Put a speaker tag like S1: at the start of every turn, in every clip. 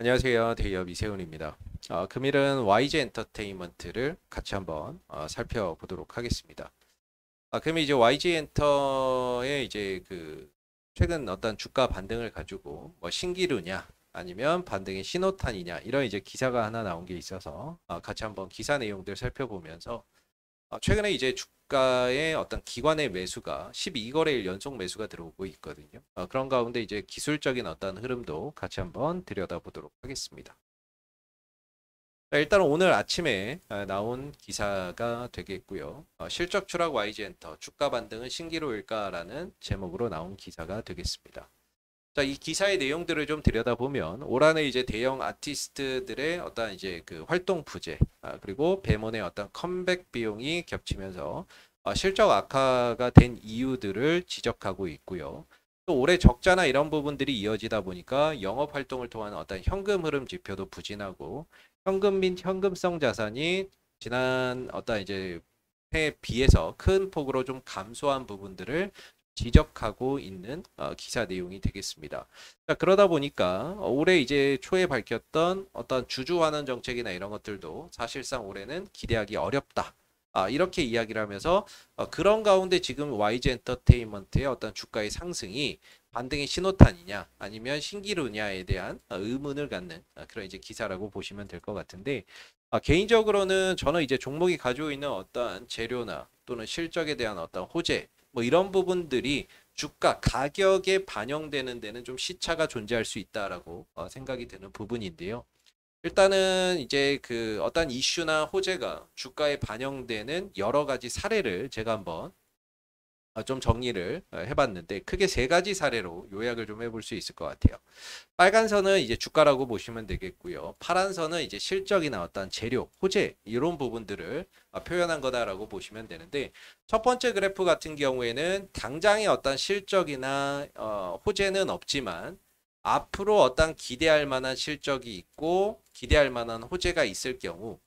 S1: 안녕하세요. 대기업 이세훈입니다. 금일은 YG 엔터테인먼트를 같이 한번 살펴보도록 하겠습니다. 그럼 이제 YG 엔터의 이제 그 최근 어떤 주가 반등을 가지고 뭐 신기루냐 아니면 반등의 신호탄이냐 이런 이제 기사가 하나 나온 게 있어서 같이 한번 기사 내용들 살펴보면서 최근에 이제 주가의 어떤 기관의 매수가 12거래일 연속 매수가 들어오고 있거든요. 그런 가운데 이제 기술적인 어떤 흐름도 같이 한번 들여다보도록 하겠습니다. 자, 일단 오늘 아침에 나온 기사가 되겠고요. 실적 추락 YG엔터 주가 반등은 신기루일까라는 제목으로 나온 기사가 되겠습니다. 자, 이 기사의 내용들을 좀 들여다보면 올 한해 이제 대형 아티스트들의 어떤 이제 그 활동 부재, 그리고 배몬의 어떤 컴백 비용이 겹치면서 실적 악화가 된 이유들을 지적하고 있고요. 또 올해 적자나 이런 부분들이 이어지다 보니까 영업 활동을 통한 어떤 현금 흐름 지표도 부진하고 현금 및 현금성 자산이 지난 어떤 이제 해에 비해서 큰 폭으로 좀 감소한 부분들을 지적하고 있는 기사 내용이 되겠습니다. 자, 그러다 보니까 올해 이제 초에 밝혔던 어떤 주주 환원 정책이나 이런 것들도 사실상 올해는 기대하기 어렵다. 이렇게 이야기를 하면서 그런 가운데 지금 YG 엔터테인먼트의 어떤 주가의 상승이 반등의 신호탄이냐 아니면 신기루냐에 대한 의문을 갖는 그런 이제 기사라고 보시면 될 것 같은데, 개인적으로는 저는 이제 종목이 가지고 있는 어떤 재료나 또는 실적에 대한 어떤 호재 뭐 이런 부분들이 주가 가격에 반영되는 데는 좀 시차가 존재할 수 있다라고 생각이 드는 부분인데요. 일단은 이제 그 어떤 이슈나 호재가 주가에 반영되는 여러 가지 사례를 제가 한번 좀 정리를 해봤는데, 크게 세 가지 사례로 요약을 좀 해볼 수 있을 것 같아요. 빨간 선은 이제 주가라고 보시면 되겠고요. 파란 선은 이제 실적이나 어떤 재료, 호재 이런 부분들을 표현한 거다라고 보시면 되는데, 첫 번째 그래프 같은 경우에는 당장의 어떤 실적이나 호재는 없지만 앞으로 어떤 기대할 만한 실적이 있고 기대할 만한 호재가 있을 경우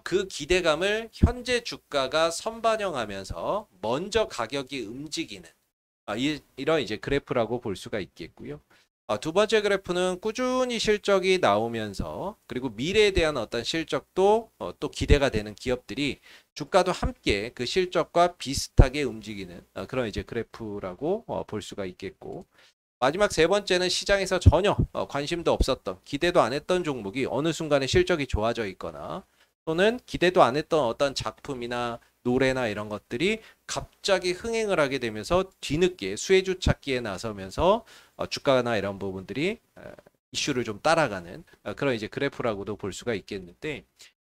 S1: 그 기대감을 현재 주가가 선반영하면서 먼저 가격이 움직이는 이런 이제 그래프라고 볼 수가 있겠고요. 두 번째 그래프는 꾸준히 실적이 나오면서 그리고 미래에 대한 어떤 실적도 또 기대가 되는 기업들이 주가도 함께 그 실적과 비슷하게 움직이는 그런 이제 그래프라고 볼 수가 있겠고, 마지막 세 번째는 시장에서 전혀 관심도 없었던 기대도 안 했던 종목이 어느 순간에 실적이 좋아져 있거나 또는 기대도 안 했던 어떤 작품이나 노래나 이런 것들이 갑자기 흥행을 하게 되면서 뒤늦게 수혜주 찾기에 나서면서 주가나 이런 부분들이 이슈를 좀 따라가는 그런 이제 그래프라고도 볼 수가 있겠는데,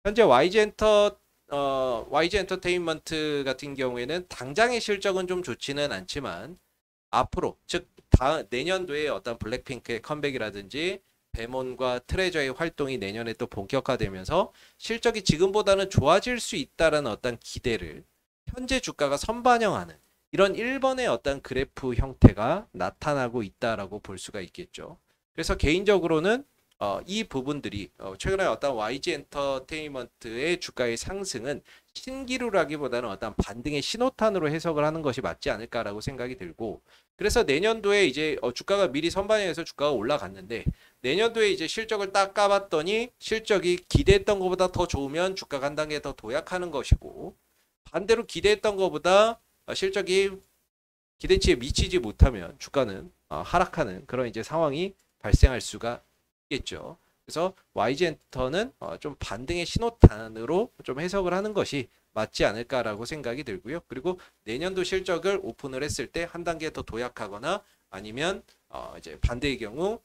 S1: 현재 YG 엔터테인먼트 같은 경우에는 당장의 실적은 좀 좋지는 않지만 앞으로 즉 내년도에 어떤 블랙핑크의 컴백이라든지 데몬과 트레저의 활동이 내년에 또 본격화되면서 실적이 지금보다는 좋아질 수 있다라는 어떤 기대를 현재 주가가 선반영하는 이런 1번의 어떤 그래프 형태가 나타나고 있다라고 볼 수가 있겠죠. 그래서 개인적으로는 이 부분들이 최근에 어떤 YG 엔터테인먼트의 주가의 상승은 신기루라기보다는 어떤 반등의 신호탄으로 해석을 하는 것이 맞지 않을까라고 생각이 들고, 그래서 내년도에 이제 주가가 미리 선반영해서 주가가 올라갔는데 내년도에 이제 실적을 딱 까봤더니 실적이 기대했던 것보다 더 좋으면 주가가 한 단계 더 도약하는 것이고, 반대로 기대했던 것보다 실적이 기대치에 미치지 못하면 주가는 하락하는 그런 이제 상황이 발생할 수가 있겠죠. 그래서 YG 엔터는 좀 반등의 신호탄으로 좀 해석을 하는 것이 맞지 않을까라고 생각이 들고요. 그리고 내년도 실적을 오픈을 했을 때 한 단계 더 도약하거나 아니면 이제 반대의 경우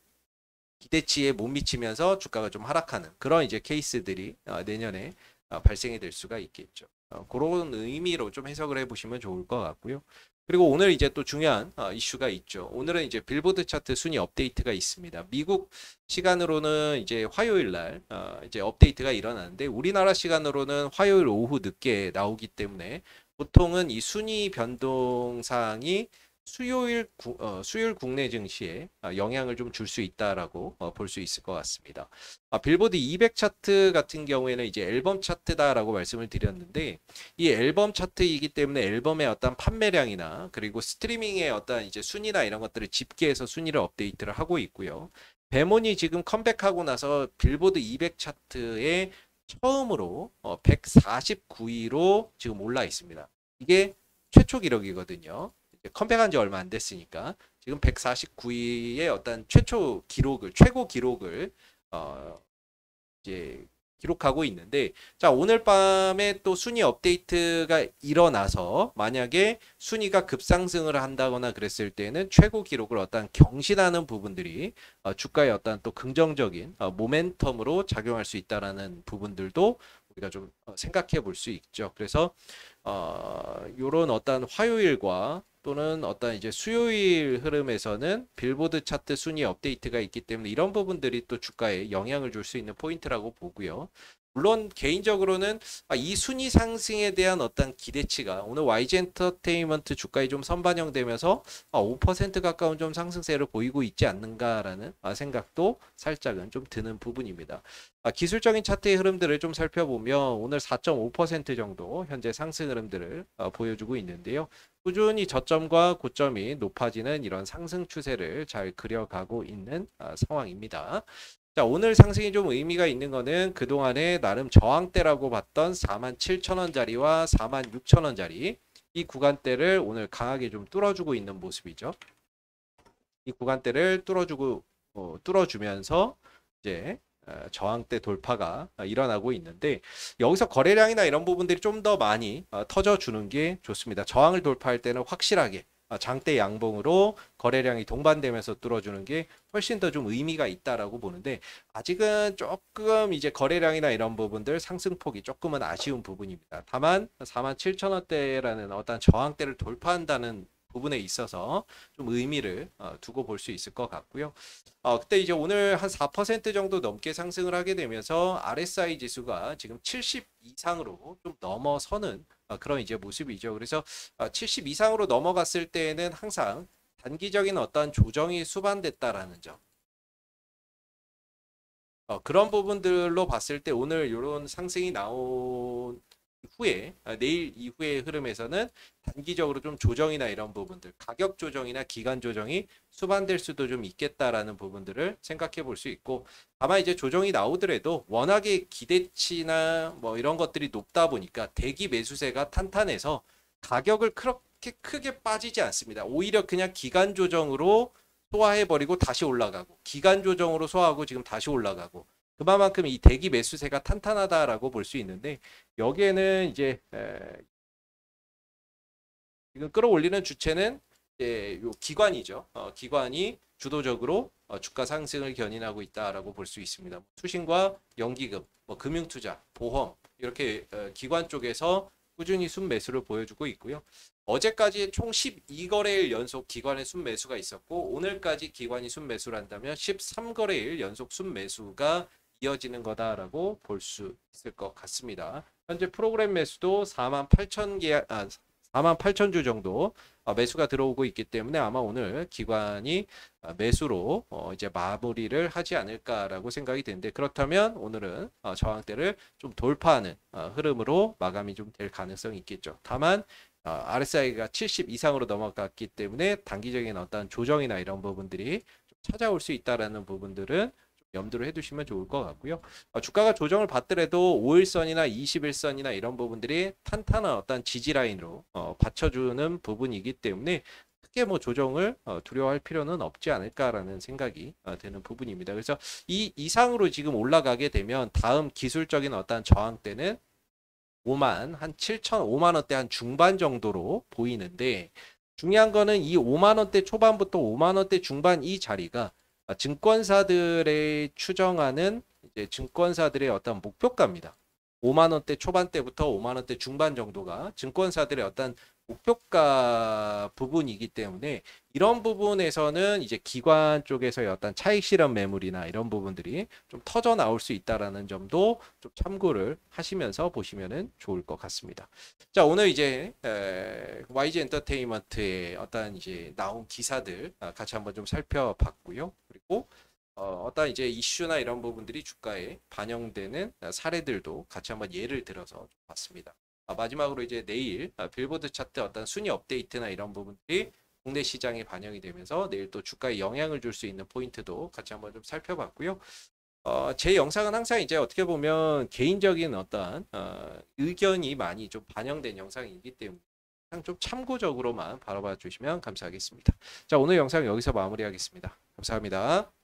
S1: 기대치에 못 미치면서 주가가 좀 하락하는 그런 이제 케이스들이 내년에 발생이 될 수가 있겠죠. 그런 의미로 좀 해석을 해보시면 좋을 것 같고요. 그리고 오늘 이제 또 중요한 이슈가 있죠. 오늘은 이제 빌보드 차트 순위 업데이트가 있습니다. 미국 시간으로는 이제 화요일 날 이제 업데이트가 일어나는데 우리나라 시간으로는 화요일 오후 늦게 나오기 때문에 보통은 이 순위 변동 사항이 수요일 국내 증시에 영향을 좀 줄 수 있다라고 볼 수 있을 것 같습니다. 빌보드 200 차트 같은 경우에는 이제 앨범 차트다라고 말씀을 드렸는데, 이 앨범 차트이기 때문에 앨범의 어떤 판매량이나 그리고 스트리밍의 어떤 이제 순위나 이런 것들을 집계해서 순위를 업데이트를 하고 있고요. 배몬이 지금 컴백하고 나서 빌보드 200 차트에 처음으로 149위로 지금 올라 있습니다. 이게 최초 기록이거든요. 이제 컴백한 지 얼마 안 됐으니까 지금 149위의 어떤 최초 기록을 최고 기록을 이제 기록하고 있는데, 자, 오늘 밤에 또 순위 업데이트가 일어나서 만약에 순위가 급상승을 한다거나 그랬을 때는 최고 기록을 어떤 경신하는 부분들이 주가의 어떤 또 긍정적인 모멘텀으로 작용할 수 있다라는 부분들도 우리가 좀 생각해 볼 수 있죠. 그래서 요런 어떤 화요일과 또는 어떤 이제 수요일 흐름에서는 빌보드 차트 순위 업데이트가 있기 때문에 이런 부분들이 또 주가에 영향을 줄 수 있는 포인트라고 보고요. 물론 개인적으로는 이 순위 상승에 대한 어떤 기대치가 오늘 YG 엔터테인먼트 주가에 좀 선반영되면서 5% 가까운 좀 상승세를 보이고 있지 않는가라는 생각도 살짝은 좀 드는 부분입니다. 기술적인 차트의 흐름들을 좀 살펴보면 오늘 4.5% 정도 현재 상승 흐름들을 보여주고 있는데요. 꾸준히 저점과 고점이 높아지는 이런 상승 추세를 잘 그려가고 있는 상황입니다. 자, 오늘 상승이 좀 의미가 있는 거는 그동안에 나름 저항대라고 봤던 47,000원짜리와 46,000원짜리 이 구간대를 오늘 강하게 좀 뚫어주고 있는 모습이죠. 이 구간대를 뚫어주면서 이제 저항대 돌파가 일어나고 있는데, 여기서 거래량이나 이런 부분들이 좀 더 많이 터져주는 게 좋습니다. 저항을 돌파할 때는 확실하게 장대 양봉으로 거래량이 동반되면서 뚫어주는 게 훨씬 더 좀 의미가 있다라고 보는데, 아직은 조금 이제 거래량이나 이런 부분들 상승폭이 조금은 아쉬운 부분입니다. 다만 47,000원대라는 어떤 저항대를 돌파한다는 부분에 있어서 좀 의미를 두고 볼 수 있을 것 같고요. 그때 이제 오늘 한 4% 정도 넘게 상승을 하게 되면서 RSI 지수가 지금 70 이상으로 좀 넘어서는 그런 이제 모습이죠. 그래서 70 이상으로 넘어갔을 때에는 항상 단기적인 어떤 조정이 수반됐다라는 점. 그런 부분들로 봤을 때 오늘 이런 상승이 나온 후에 내일 이후의 흐름에서는 단기적으로 좀 조정이나 이런 부분들, 가격 조정이나 기간 조정이 수반될 수도 좀 있겠다라는 부분들을 생각해 볼 수 있고, 다만 이제 조정이 나오더라도 워낙에 기대치나 뭐 이런 것들이 높다 보니까 대기 매수세가 탄탄해서 가격을 그렇게 크게 빠지지 않습니다. 오히려 그냥 기간 조정으로 소화해버리고 다시 올라가고, 기간 조정으로 소화하고 지금 다시 올라가고, 그만큼 이 대기 매수세가 탄탄하다라고 볼 수 있는데, 여기에는 이제 지금 끌어올리는 주체는 이제 요 기관이죠. 기관이 주도적으로 주가 상승을 견인하고 있다라고 볼 수 있습니다. 투신과 연기금, 뭐 금융투자, 보험 이렇게 기관 쪽에서 꾸준히 순매수를 보여주고 있고요. 어제까지 총 12거래일 연속 기관의 순매수가 있었고, 오늘까지 기관이 순매수를 한다면 13거래일 연속 순매수가 이어지는 거다라고 볼 수 있을 것 같습니다. 현재 프로그램 매수도 48,000주 정도 매수가 들어오고 있기 때문에 아마 오늘 기관이 매수로 이제 마무리를 하지 않을까라고 생각이 되는데, 그렇다면 오늘은 저항대를 좀 돌파하는 흐름으로 마감이 좀 될 가능성이 있겠죠. 다만 RSI가 70 이상으로 넘어갔기 때문에 단기적인 어떤 조정이나 이런 부분들이 좀 찾아올 수 있다라는 부분들은 염두를 해두시면 좋을 것 같고요. 주가가 조정을 받더라도 5일선이나 21선이나 이런 부분들이 탄탄한 어떤 지지 라인으로 받쳐주는 부분이기 때문에 크게 뭐 조정을 두려워할 필요는 없지 않을까라는 생각이 드는 부분입니다. 그래서 이 이상으로 지금 올라가게 되면 다음 기술적인 어떤 저항대는 5만 원대 한 중반 정도로 보이는데, 중요한 거는 이 5만 원대 초반부터 5만 원대 중반 이 자리가 증권사들의 추정하는 이제 증권사들의 어떤 목표가입니다. 5만 원대 초반대부터 5만 원대 중반 정도가 증권사들의 어떤 목표가 부분이기 때문에, 이런 부분에서는 이제 기관 쪽에서의 어떤 차익 실현 매물이나 이런 부분들이 좀 터져 나올 수 있다라는 점도 좀 참고를 하시면서 보시면은 좋을 것 같습니다. 자, 오늘 이제 YG 엔터테인먼트의 어떤 이제 나온 기사들 같이 한번 좀 살펴봤고요. 그리고 어떤 이제 이슈나 이런 부분들이 주가에 반영되는 사례들도 같이 한번 예를 들어서 봤습니다. 마지막으로 이제 내일 빌보드 차트 어떤 순위 업데이트나 이런 부분들이 국내 시장에 반영이 되면서 내일 또 주가에 영향을 줄 수 있는 포인트도 같이 한번 좀 살펴봤고요. 제 영상은 항상 이제 어떻게 보면 개인적인 어떤 의견이 많이 좀 반영된 영상이기 때문에 항상 좀 참고적으로만 바라봐 주시면 감사하겠습니다. 자, 오늘 영상 여기서 마무리하겠습니다. 감사합니다.